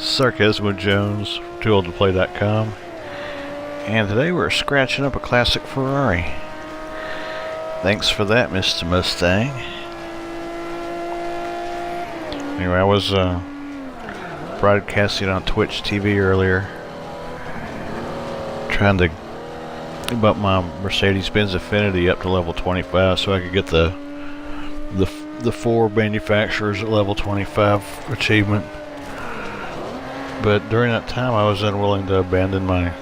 Sarcasmo Jones, TooOldToPlay.com, and today we're scratching up a classic Ferrari. Thanks for that, Mr. Mustang. Anyway, I was broadcasting on Twitch TV earlier, trying to bump my Mercedes-Benz Affinity up to level 25 so I could get the four manufacturers at level 25 achievement. But during that time I was unwilling to abandon my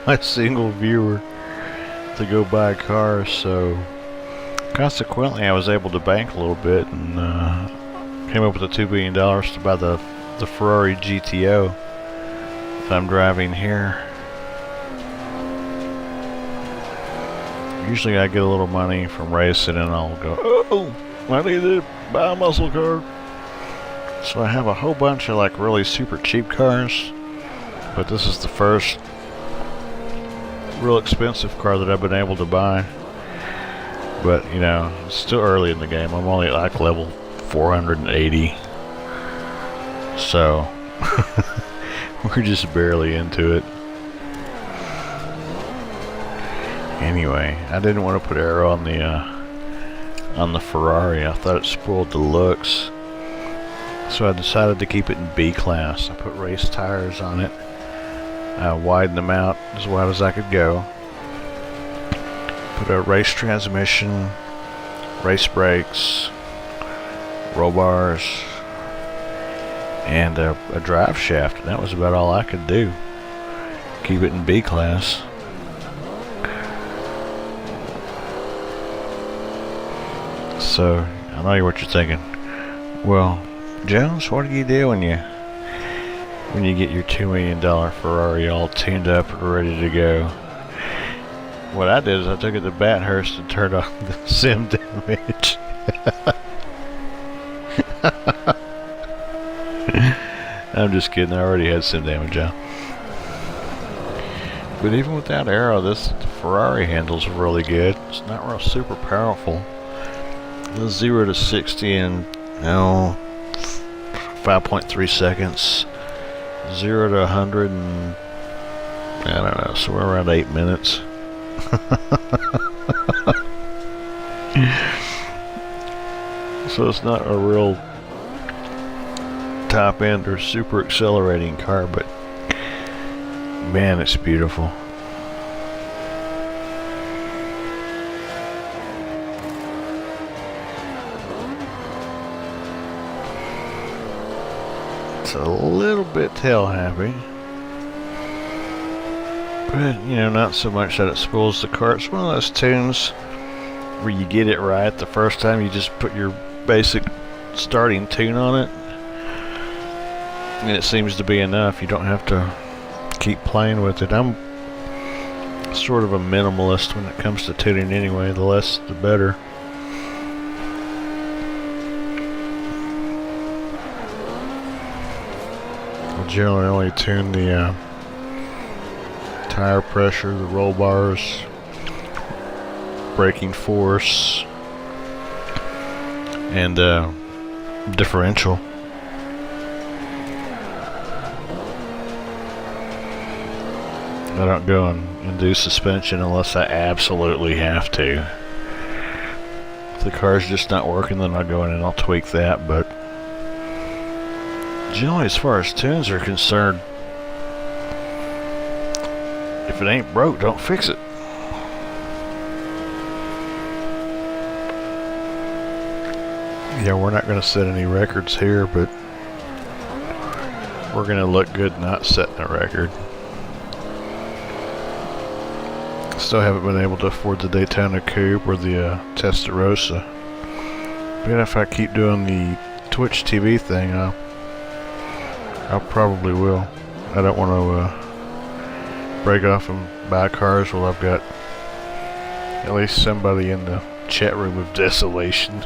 my single viewer to go buy cars, so consequently I was able to bank a little bit and came up with the $2 billion to buy the Ferrari GTO that I'm driving here. Usually I get a little money from racing and I'll go, oh, I need to buy a muscle car. So I have a whole bunch of like really super cheap cars, but this is the first real expensive car that I've been able to buy. But you know, it's still early in the game. I'm only at like level 480, so we're just barely into it. Anyway, I didn't want to put aero on the Ferrari. I thought it spoiled the looks, so I decided to keep it in B class. I put race tires on it. I widened them out as wide as I could go. Put a race transmission, race brakes, roll bars, and a drive shaft. And that was about all I could do. Keep it in B class. So, I know what you're thinking. Well, Jones, what do you do when you get your $2 million Ferrari all tuned up and ready to go? What I did is I took it to Bathurst and turned on the sim damage. I'm just kidding, I already had sim damage on. But even without aero, this Ferrari handles really good. It's not real super powerful. The 0 to 60 in 5.3 seconds. 0 to 100 and I don't know, somewhere around 8 minutes. So it's not a real top end or super accelerating car, but man, it's beautiful. It's a little bit tail happy, but you know, not so much that it spoils the car. It's one of those tunes where you get it right the first time. You just put your basic starting tune on it and it seems to be enough. You don't have to keep playing with it. I'm sort of a minimalist when it comes to tuning anyway. The less the better. Generally only tune the tire pressure, the roll bars, braking force, and differential. I don't go and do suspension unless I absolutely have to. If the car's just not working, then I'll go in and I'll tweak that, but generally, as far as tunes are concerned, if it ain't broke, don't fix it. Yeah, we're not going to set any records here, but we're going to look good not setting a record. Still haven't been able to afford the Daytona Coupe or the Testarossa. But if I keep doing the Twitch TV thing, I probably will. I don't want to break off and buy cars while I've got at least somebody in the chat room of desolation.